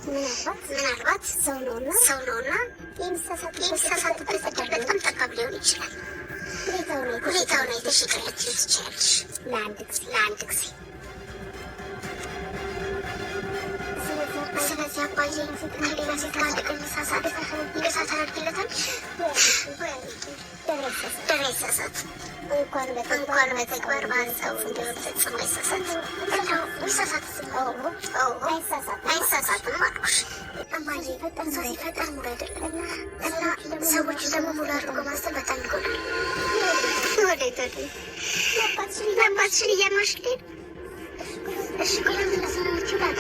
ምናልባት ሰው ነውና የሚሳሳትበት እድል በጣም ጠባብ ሊሆን ይችላል። ሁኔታውን አይተሽ ይቅር ልትይው ትችያለሽ ለአንድ ጊዜ። ስለዚህ አባዬ ከሌላ ሴት ጋር እንደሚሳሳት ይቅርታ ታደርጊለታል? ደሬ ይሳሳት እንኳን በተግባር በሀሳቡ እንዲሆን ፈጽሞ አይሳሳት። እንደው አይሳሳትም አልኩሽ እማዬ። ዛሬ ፈጣን ሙሉ አይደለም እና ሰዎች ደግሞ ሙሉ አድርጎ ማሰብ በጣም ይጎዳል። ወዴት ለአባትሽን እያማሽልኝ? እሺ ቆይ ለምን ለሰናችሁ ዳጣ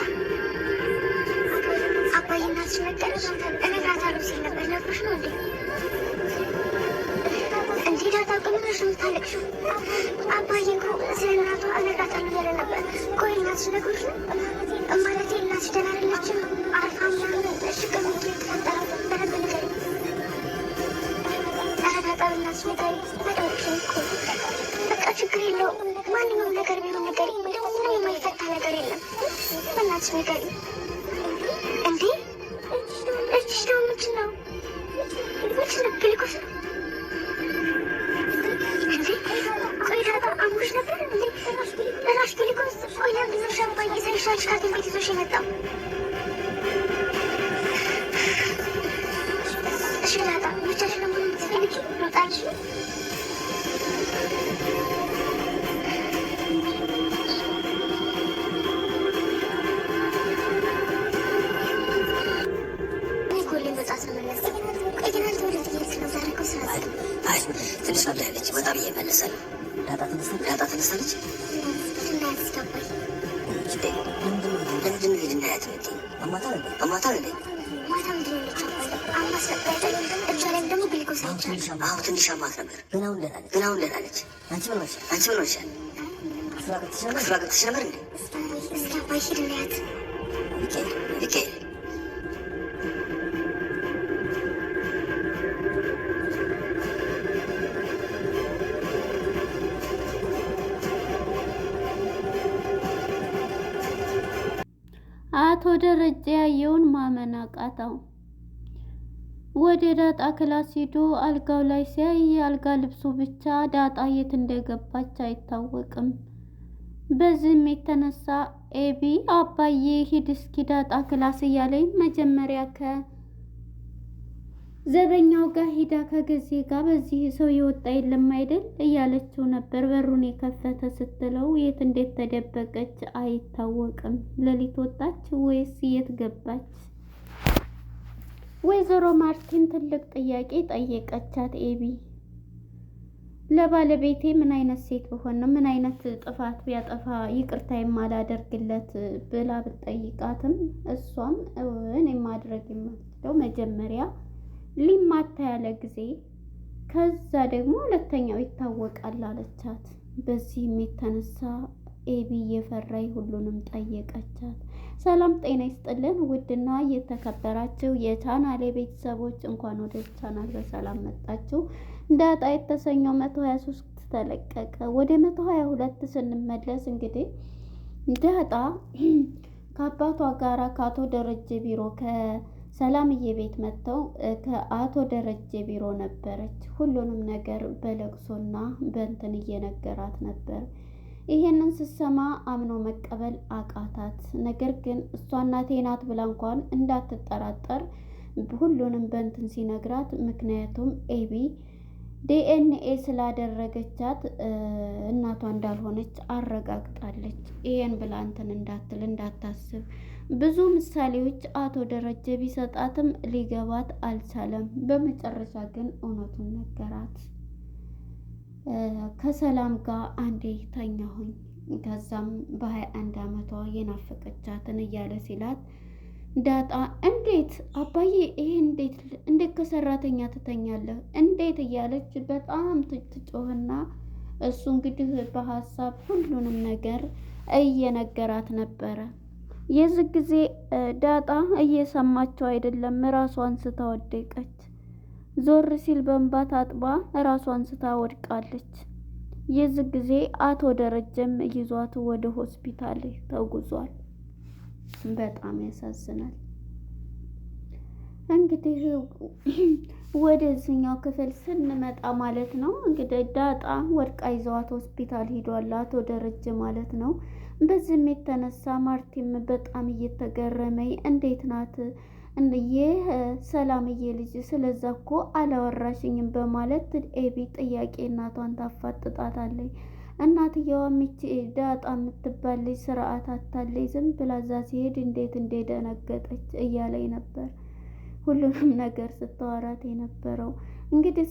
አባዬ እናትሽ ነገረሽ? እነግራታለሁ ሲል ነበር። ነግሮሽ ነው እንዴ? እንዴ ዳጣ ቆይ ምንሽ ነው የምታለቅሽው? አባዬ እኮ ስለ እናቷ እነግራታለሁ እያለ ነበር። ቆይ እናትሽ ነግሮሽ ነው? ማለቴ እናትሽ ደህና አይደለችም? አርፋ ምናምን? እሺ ቆይ ምንድን ነው የተፈጠረው? በደንብ ንገሪኝ። ኧረ ዳጣ በእናትሽ ንገሪኝ። ነገርኩሽን እኮ በቃ ችግር የለውም። ማንኛውም ነገር ቢሆን ንገሪኝ። ምንም የማይፈታ ነገር የለም። በእናትሽ ንገሪኝ። እንዴ እጅሽ ደግሞ ምንድን ነው? ግሉኮስ ነው እንዴ? ቆይ ዳጣ አሞሽ ነበር እንዴ? እራሽ ግሉኮስ? ቆይ ለምንድን ነው ሻምፓኝ የሰልሻልሽ ከሐኪም ቤት ይዞሽ የመጣው? እሺ ዳጣ ብቻሽን ነው የምትፈልጊ? ልውጣልሽ? ትንሽ ነው ያለች። ወጣ ብዬ እመለሳለሁ። ዳጣ ተነሳለች። ለምንድን ነው ሄድ እንዳያት የምትይኝ? አሟታል እንዴ? አሁን ትንሽ አሟት ነበር፣ ግን አሁን ደህና ነች። አንቺ ምን ሆነሻል? ክፍሏ ገብተሽ ነበር እንዴ? ሚካኤል አቶ ደረጀ ያየውን ማመን አቃተው። ወደ ዳጣ ክላስ ሄዶ አልጋው ላይ ሲያይ የአልጋ ልብሱ ብቻ ዳጣ የት እንደገባች አይታወቅም። በዚህም የተነሳ ኤቢ አባዬ ሂድ እስኪ ዳጣ ክላስ እያለኝ መጀመሪያ ከዘበኛው ጋር ሂዳ ከጊዜ ጋር በዚህ ሰው የወጣ የለም አይደል እያለችው ነበር። በሩን የከፈተ ስትለው የት እንዴት ተደበቀች አይታወቅም። ሌሊት ወጣች ወይስ የት ገባች? ወይዘሮ ማርቲን ትልቅ ጥያቄ ጠየቀቻት። ኤቢ ለባለቤቴ ምን አይነት ሴት ብሆን ነው ምን አይነት ጥፋት ቢያጠፋ ይቅርታ የማላደርግለት ብላ ብትጠይቃትም እሷም እኔ ማድረግ የማልችለው መጀመሪያ ሊማታ ያለ ጊዜ ከዛ ደግሞ ሁለተኛው ይታወቃል አለቻት። በዚህም የተነሳ ኤቢ እየፈራይ ሁሉንም ጠየቀቻት። ሰላም ጤና ይስጥልን ውድና የተከበራችሁ የቻናሌ ቤተሰቦች እንኳን ወደ ቻናል በሰላም መጣችሁ። ዳጣ የተሰኘው 123 ተለቀቀ። ወደ 122 ስንመለስ እንግዲህ ዳጣ ከአባቷ ጋራ ከአቶ ደረጀ ቢሮ ከሰላምዬ ቤት መጥተው ከአቶ ደረጀ ቢሮ ነበረች። ሁሉንም ነገር በለቅሶና በእንትን እየነገራት ነበር። ይሄንን ስትሰማ አምኖ መቀበል አቃታት። ነገር ግን እሷ እናቴ ናት ብላ እንኳን እንዳትጠራጠር ሁሉንም በእንትን ሲነግራት፣ ምክንያቱም ኤቢ ዲኤንኤ ስላደረገቻት እናቷ እንዳልሆነች አረጋግጣለች። ይሄን ብላ እንትን እንዳትል እንዳታስብ ብዙ ምሳሌዎች አቶ ደረጀ ቢሰጣትም ሊገባት አልቻለም። በመጨረሻ ግን እውነቱን ነገራት። ከሰላም ጋር አንዴ ተኛሁኝ፣ ከዛም በ21 ዓመቷ የናፈቀቻትን እያለ ሲላት ዳጣ እንዴት አባዬ ይሄ እንዴት ከሰራተኛ ትተኛለህ እንዴት እያለች በጣም ትጮህና እሱ እንግዲህ በሀሳብ ሁሉንም ነገር እየነገራት ነበረ። የዚህ ጊዜ ዳጣ እየሰማቸው አይደለም፣ ራሷን ስታ ወደቀች። ዞር ሲል በእንባ ታጥባ ራሷን ስታ ወድቃለች። የዚህ ጊዜ አቶ ደረጀም ይዟት ወደ ሆስፒታል ተጉዟል። በጣም ያሳዝናል። እንግዲህ ወደዚህኛው ክፍል ስንመጣ ማለት ነው እንግዲህ ዳጣ ወድቃ ይዘዋት ሆስፒታል ሂዷል አቶ ደረጀ ማለት ነው። በዚህም የተነሳ ማርቲም በጣም እየተገረመኝ እንዴት ናት ይህ ሰላምዬ ልጅ ስለዛ እኮ አላወራሽኝም በማለት ኤቢ ጥያቄ እናቷን ታፋጥጣታለች። እናትየዋ ሚቺ ዳጣ የምትባል ልጅ ስርዓት አታለች ዝም ብላ እዛ ሲሄድ እንዴት እንደደነገጠች እያለኝ ነበር ሁሉንም ነገር ስታወራት የነበረው። እንግዲህ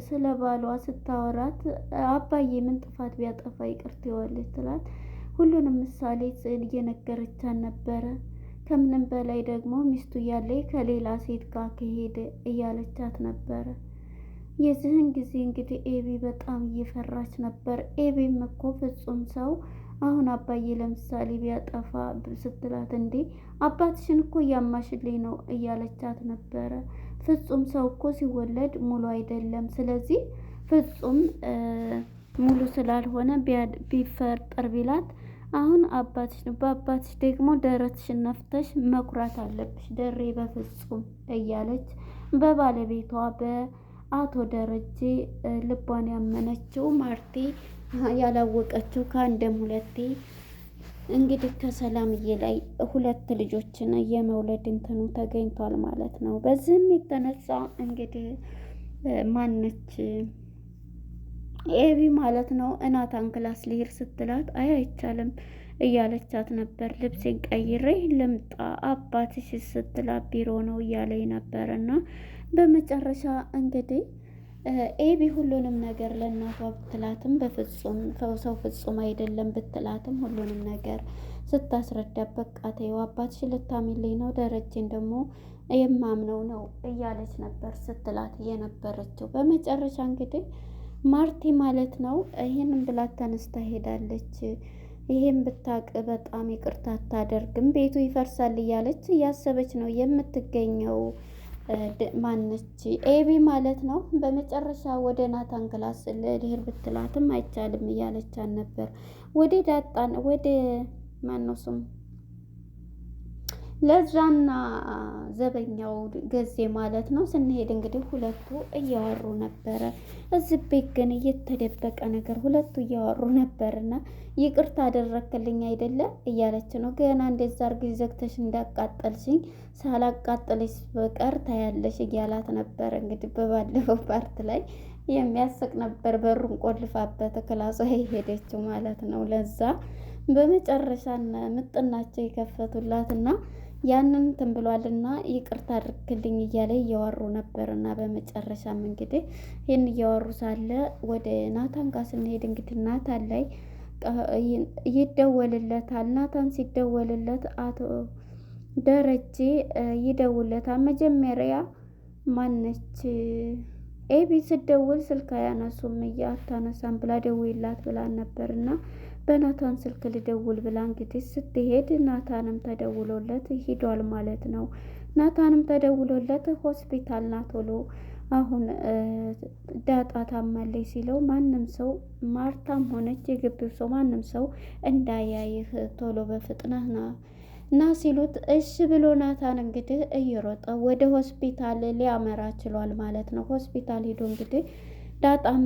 ስለ ባሏ ስታወራት አባዬ ምን ጥፋት ቢያጠፋ ይቅር ትይዋለች ትላት። ሁሉንም ምሳሌ እየነገረቻት ነበረ። ከምንም በላይ ደግሞ ሚስቱ እያለች ከሌላ ሴት ጋር ከሄደ እያለቻት ነበረ። የዚህን ጊዜ እንግዲህ ኤቢ በጣም እየፈራች ነበር። ኤቢም እኮ ፍጹም ሰው አሁን አባዬ ለምሳሌ ቢያጠፋ ስትላት እንዴ አባትሽን እኮ እያማሽልኝ ነው እያለቻት ነበረ። ፍጹም ሰው እኮ ሲወለድ ሙሉ አይደለም። ስለዚህ ፍጹም ሙሉ ስላልሆነ ቢፈጠር ቢላት አሁን አባትሽ ነው፣ በአባትሽ ደግሞ ደረትሽን ነፍተሽ መኩራት አለብሽ ደሬ በፍጹም እያለች በባለቤቷ በአቶ ደረጀ ልቧን ያመነችው ማርቴ ያላወቀችው ከአንድም ሁለቴ እንግዲህ ከሰላምዬ ላይ 2 ልጆችን የመውለድ እንትኑ ተገኝቷል ማለት ነው። በዚህም የተነሳ እንግዲህ ማነች ኤቢ ማለት ነው እናታን ክላስ ልሄድ ስትላት አይቻልም እያለቻት ነበር። ልብሴን ቀይሬ ልምጣ አባትሽ ስትላት ቢሮ ነው እያለኝ ነበር። እና በመጨረሻ እንግዲህ ኤቢ ሁሉንም ነገር ለእናቷ ብትላትም በፍጹም ሰው ፍጹም አይደለም ብትላትም ሁሉንም ነገር ስታስረዳት በቃ ተይው አባትሽ ልታሚልኝ ነው ደረጀን ደግሞ የማምነው ነው እያለች ነበር ስትላት የነበረችው። በመጨረሻ እንግዲህ ማርቲ ማለት ነው ይሄንን ብላት ተነስታ ሄዳለች። ይሄን ብታቅ በጣም ይቅርታ አታደርግም ቤቱ ይፈርሳል እያለች እያሰበች ነው የምትገኘው። ማነች ኤቢ ማለት ነው። በመጨረሻ ወደ ናታን ክላስ ልሄድ ብትላትም አይቻልም እያለቻት ነበር። ወደ ዳጣን ወደ ማነው ስሙ ለዛና ዘበኛው ገዜ ማለት ነው ስንሄድ እንግዲህ ሁለቱ እያወሩ ነበረ። እዚህ ቤት ግን እየተደበቀ ነገር ሁለቱ እያወሩ ነበርና ይቅርታ አደረክልኝ አይደለ እያለች ነው። ገና እንደዛ አርጊ ዘግተሽ እንዳቃጠልሽኝ ሳላቃጠልሽ በቀር ታያለሽ እያላት ነበር። እንግዲህ በባለፈው ፓርት ላይ የሚያስቅ ነበር። በሩን ቆልፋበት ክላሷ ሄደችው ማለት ነው። ለዛ በመጨረሻ ምጥናቸው የከፈቱላትና ያንን እንትን ብሏልና ይቅርታ አድርግልኝ እያለ እያወሩ ነበርና በመጨረሻም እንግዲህ ይህን እያወሩ ሳለ ወደ ናታን ጋር ስንሄድ እንግዲህ ናታን ላይ ይደወልለታል። ናታን ሲደወልለት አቶ ደረጀ ይደውለታል። መጀመሪያ ማነች ኤቢ ስደውል ስልክ አያነሱም አታነሳም ብላ ደውይላት ብላን ነበርና በናታን ስልክ ልደውል ብላ እንግዲህ ስትሄድ ናታንም ተደውሎለት ሂዷል ማለት ነው። ናታንም ተደውሎለት ሆስፒታል ና ቶሎ አሁን ዳጣ ታማለች ሲለው ማንም ሰው ማርታም ሆነች የግቢው ሰው ማንም ሰው እንዳያይህ ቶሎ በፍጥነት ና ሲሉት እሺ ብሎ ናታን እንግዲህ እየሮጠ ወደ ሆስፒታል ሊያመራ ችሏል ማለት ነው። ሆስፒታል ሄዶ እንግዲህ ዳጣም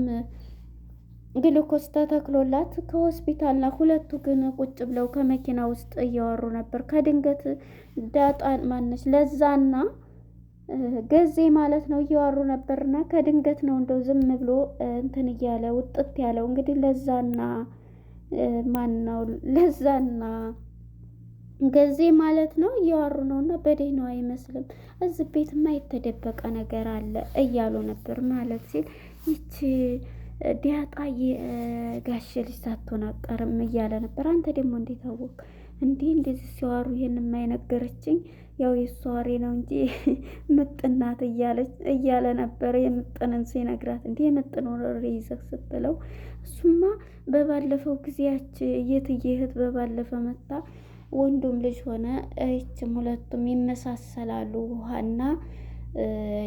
ግሉኮስ ተተክሎላት ከሆስፒታልና ሁለቱ ግን ቁጭ ብለው ከመኪና ውስጥ እያወሩ ነበር። ከድንገት ዳጣን ማነች ለዛና ገዜ ማለት ነው እያወሩ ነበርና ከድንገት ነው እንደው ዝም ብሎ እንትን እያለ ውጥት ያለው እንግዲህ ለዛና ማነው ለዛና ገዜ ማለት ነው እያወሩ ነውና በደህናው አይመስልም እዚህ ቤትማ የተደበቀ ነገር አለ እያሉ ነበር ማለት ሲል ይቺ ዲያጣ የጋሽ ልጅ ሳትሆን አትቀርም እያለ ነበር። አንተ ደግሞ እንዴት አወቅ እንደዚህ ሲዋሩ ይሄን የማይነገረችኝ ያው የሷ ወሬ ነው እንጂ ምጥናት እያለ ነበር። የምጥንን ሲነግራት እንዴ የምጥን ወሬ ይዘህ ስትለው እሱማ በባለፈው ጊዜያች እህት በባለፈ መጣ ወንዱም ልጅ ሆነ እችም ሁለቱም ይመሳሰላሉ ውሃና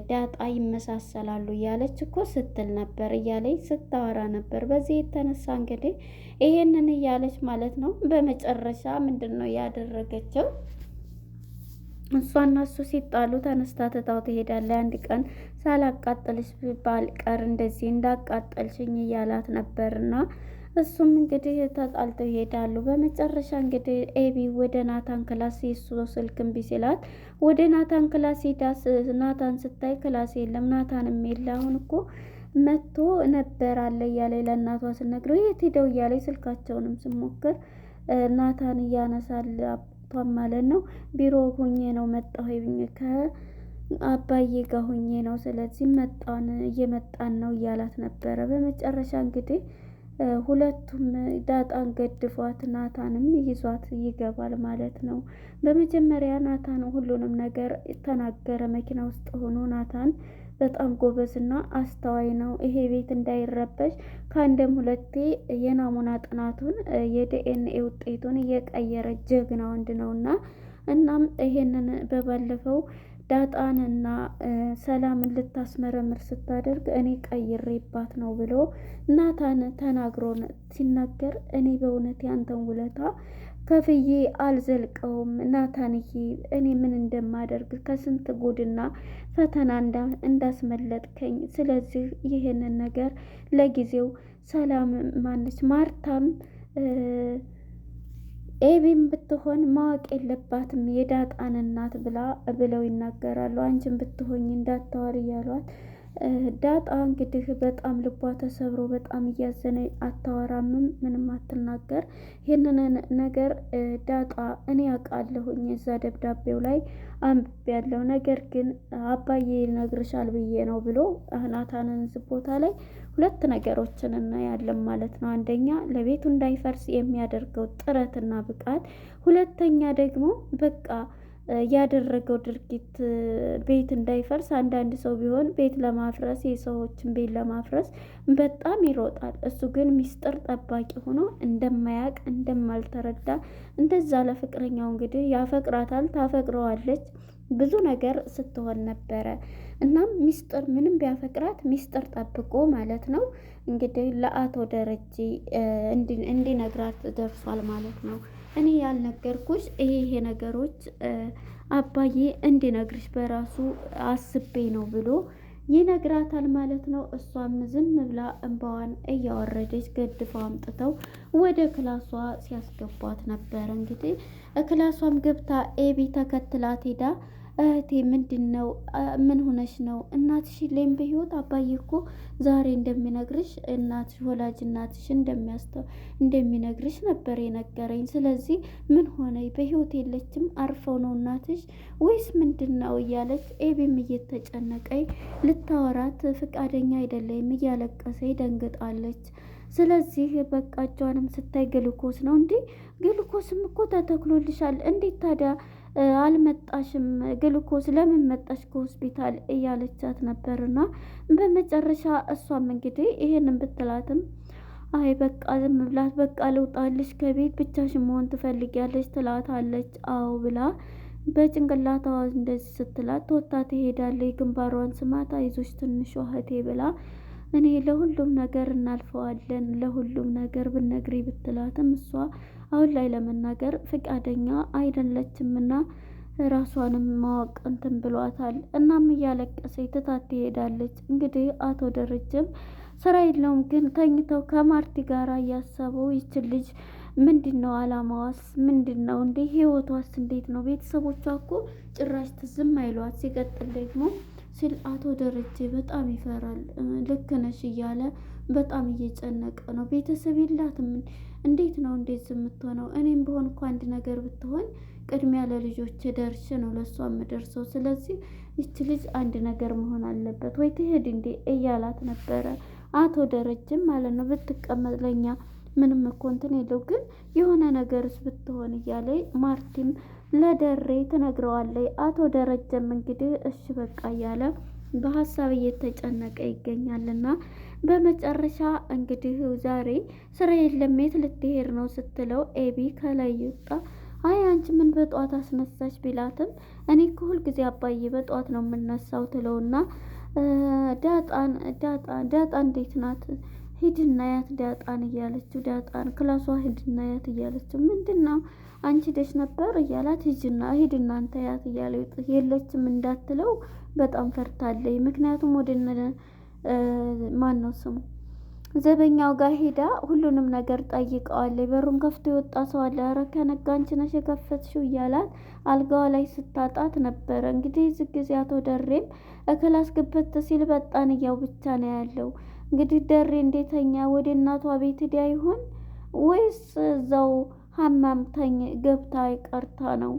ዳጣ ይመሳሰላሉ እያለች እኮ ስትል ነበር እያለች ስታወራ ነበር። በዚህ የተነሳ እንግዲህ ይሄንን እያለች ማለት ነው። በመጨረሻ ምንድን ነው ያደረገችው? እሷና እሱ ሲጣሉ ተነስታ ትታው ትሄዳለች። አንድ ቀን ሳላቃጠልሽ ባልቀር እንደዚህ እንዳቃጠልሽኝ እያላት ነበርና እሱም እንግዲህ ተጣልተው ይሄዳሉ። በመጨረሻ እንግዲህ ኤቢ ወደ ናታን ክላስ የሱ ስልክ እምቢ ሲላት ወደ ናታን ክላስ ሄዳ ናታን ስታይ ክላስ የለም፣ ናታንም የለ። አሁን እኮ መጥቶ ነበር አለ እያለ ለእናቷ ስነግረው የት ሄደው እያለ ስልካቸውንም ስሞክር ናታን እያነሳል አባቷን ማለት ነው። ቢሮ ሁኜ ነው መጣሁ ከአባዬ ጋር ሁኜ ነው፣ ስለዚህ እየመጣን ነው እያላት ነበረ። በመጨረሻ እንግዲህ ሁለቱም ዳጣን ገድፏት ናታንም ይዟት ይገባል ማለት ነው። በመጀመሪያ ናታን ሁሉንም ነገር ተናገረ። መኪና ውስጥ ሆኖ ናታን በጣም ጎበዝና አስተዋይ ነው። ይሄ ቤት እንዳይረበሽ ከአንድም ሁለቴ የናሙና ጥናቱን የዲኤንኤ ውጤቱን እየቀየረ ጀግና ወንድ ነውና እናም ይሄንን በባለፈው ዳጣንና ሰላምን ልታስመረምር ስታደርግ እኔ ቀይሬባት ነው ብሎ ናታን ተናግሮ ሲናገር እኔ በእውነት ያንተን ውለታ ከፍዬ አልዘልቀውም ናታንዬ፣ እኔ ምን እንደማደርግ ከስንት ጉድና ፈተና እንዳስመለጥከኝ። ስለዚህ ይህንን ነገር ለጊዜው ሰላም ማነች ማርታም ኤቢም ብትሆን ማወቅ የለባትም የዳጣን እናት ብለው ይናገራሉ። አንቺን ብትሆኝ እንዳታወሪ እያሏት ዳጣ እንግዲህ በጣም ልቧ ተሰብሮ በጣም እያዘነ አታወራምም፣ ምንም አትናገር። ይህንን ነገር ዳጣ እኔ አውቃለሁኝ እዛ ደብዳቤው ላይ አንብቤያለሁ፣ ነገር ግን አባዬ ይነግርሻል ብዬ ነው ብሎ ናታንን ቦታ ላይ ሁለት ነገሮችን እናያለን ማለት ነው። አንደኛ ለቤቱ እንዳይፈርስ የሚያደርገው ጥረትና ብቃት፣ ሁለተኛ ደግሞ በቃ ያደረገው ድርጊት ቤት እንዳይፈርስ። አንዳንድ ሰው ቢሆን ቤት ለማፍረስ የሰዎችን ቤት ለማፍረስ በጣም ይሮጣል። እሱ ግን ሚስጥር ጠባቂ ሆኖ እንደማያውቅ እንደማልተረዳ እንደዛ ለፍቅረኛው እንግዲህ ያፈቅራታል፣ ታፈቅረዋለች ብዙ ነገር ስትሆን ነበረ። እናም ሚስጥር ምንም ቢያፈቅራት ሚስጥር ጠብቆ ማለት ነው እንግዲህ ለአቶ ደረጀ እንዲነግራት ደርሷል ማለት ነው። እኔ ያልነገርኩሽ ይሄ ነገሮች አባዬ እንዲነግርሽ በራሱ አስቤ ነው ብሎ ይነግራታል ማለት ነው። እሷም ዝም ብላ እንባዋን እያወረደች ገድፈው አምጥተው ወደ ክላሷ ሲያስገቧት ነበር። እንግዲህ ክላሷም ገብታ ኤቢ ተከትላት ሄዳ እህቴ ምንድን ነው? ምን ሆነሽ ነው? እናትሽ የለም በህይወት? አባዬ እኮ ዛሬ እንደሚነግርሽ እናትሽ ወላጅ እናትሽ እንደሚነግርሽ ነበር የነገረኝ። ስለዚህ ምን ሆነ? በህይወት የለችም? አርፈው ነው እናትሽ ወይስ ምንድን ነው? እያለች ኤቢም እየተጨነቀኝ ልታወራት ፍቃደኛ አይደለም፣ እያለቀሰኝ ደንግጣለች። ስለዚህ በቃ እጇንም ስታይ ግልኮስ ነው እንዴ? ግልኮስም እኮ ተተክሎልሻል፣ እንዴት ታዲያ አልመጣሽም? ግልኮስ ለምን መጣሽ ከሆስፒታል? እያለቻት ነበርና በመጨረሻ እሷም እንግዲህ ይሄንን ብትላትም አይ በቃ ዝም ብላት፣ በቃ ልውጣልሽ ከቤት ብቻሽን መሆን ትፈልጊያለሽ ትላታለች። አዎ ብላ በጭንቅላቷ እንደዚህ ስትላት ተወታ ትሄዳለች። ግንባሯን ስማታ አይዞሽ ትንሿ እህቴ ብላ እኔ ለሁሉም ነገር እናልፈዋለን ለሁሉም ነገር ብነግሪ ብትላትም እሷ አሁን ላይ ለመናገር ፍቃደኛ አይደለችምና ራሷንም ማወቅ እንትን ብሏታል። እናም እያለቀሰች ትታት ትሄዳለች። እንግዲህ አቶ ደረጀም ስራ የለውም ግን ተኝተው ከማርቲ ጋር እያሰበው ይችን ልጅ ምንድን ነው አላማዋስ? ምንድን ነው እንዴ? ህይወቷስ እንዴት ነው? ቤተሰቦቿ እኮ ጭራሽ ትዝም አይሏት። ሲቀጥል ደግሞ ሲል አቶ ደረጀ በጣም ይፈራል። ልክ ነሽ እያለ በጣም እየጨነቀ ነው። ቤተሰብ የላትም እንዴት ነው እንዴት የምትሆነው? እኔም በሆን እኮ አንድ ነገር ብትሆን ቅድሚያ ለልጆች ደርሽ ነው ለእሷ የምደርሰው። ስለዚህ ይች ልጅ አንድ ነገር መሆን አለበት ወይ ትሄድ እንዴ እያላት ነበረ አቶ ደረጀም ማለት ነው። ብትቀመጥ ለኛ ምንም እኮ እንትን የለው ግን የሆነ ነገርስ ብትሆን እያለ ማርቲም ለደሬ ትነግረዋለች። አቶ ደረጀም እንግዲህ እሺ በቃ እያለ በሀሳብ እየተጨነቀ ይገኛልና በመጨረሻ እንግዲህ ዛሬ ስራ የለም የት ልትሄድ ነው ስትለው ኤቢ ከላይ ይወጣ አይ አንቺ ምን በጠዋት አስነሳሽ ቢላትም እኔ እኮ ሁልጊዜ አባዬ በጠዋት ነው የምነሳው ትለውና ዳጣ እንዴት ናት? ሂድና ያት ዳጣን እያለችው ዳጣን ክላሷ ሂድና ያት እያለችው ምንድነው አንቺ ደሽ ነበር እያላት ሂድ እናንተ ያት እያለ የለችም እንዳትለው በጣም ፈርታለች። ምክንያቱም ወደነ ማን ነው ስሙ ዘበኛው ጋር ሄዳ ሁሉንም ነገር ጠይቀዋለች። በሩን ከፍቶ የወጣ ሰው አለ፣ ኧረ ከነጋ አንቺ ነሽ የከፈትሽው እያላት አልጋዋ ላይ ስታጣት ነበረ። እንግዲህ እዚህ ጊዜ አቶ ደሬም እክላስ ግብት ሲል በጣንያው ብቻ ነው ያለው። እንግዲህ ደሬ እንዴተኛ ወደ እናቷ ቤት ሄዳ ይሆን ወይስ እዛው ሀማም ገብታ ቀርታ ነው?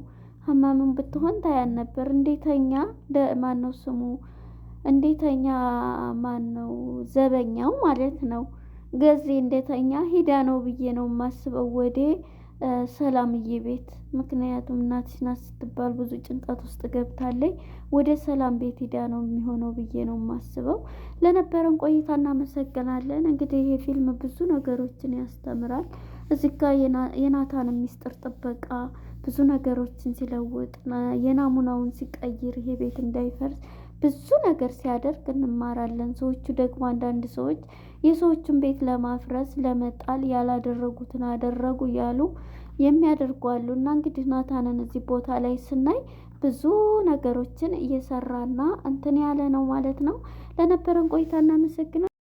ሀማምን ብትሆን ታያን ነበር። እንዴተኛ ማን ነው ስሙ እንዴተኛ ማን ነው ዘበኛው ማለት ነው። ገዜ እንደተኛ ሂዳ ነው ብዬ ነው የማስበው ወደ ሰላምዬ ቤት። ምክንያቱም እናትሽ ናት ስትባል ብዙ ጭንቀት ውስጥ ገብታለች። ወደ ሰላም ቤት ሂዳ ነው የሚሆነው ብዬ ነው የማስበው። ለነበረን ቆይታ እናመሰግናለን። እንግዲህ ይሄ ፊልም ብዙ ነገሮችን ያስተምራል። እዚህ ጋ የናታን ሚስጥር ጥበቃ ብዙ ነገሮችን ሲለውጥ የናሙናውን ሲቀይር ይሄ ቤት እንዳይፈርስ ብዙ ነገር ሲያደርግ እንማራለን። ሰዎቹ ደግሞ አንዳንድ ሰዎች የሰዎችን ቤት ለማፍረስ ለመጣል ያላደረጉትን አደረጉ እያሉ የሚያደርጉ አሉ። እና እንግዲህ ናታንን እዚህ ቦታ ላይ ስናይ ብዙ ነገሮችን እየሰራና እንትን ያለ ነው ማለት ነው። ለነበረን ቆይታ እናመሰግናለን።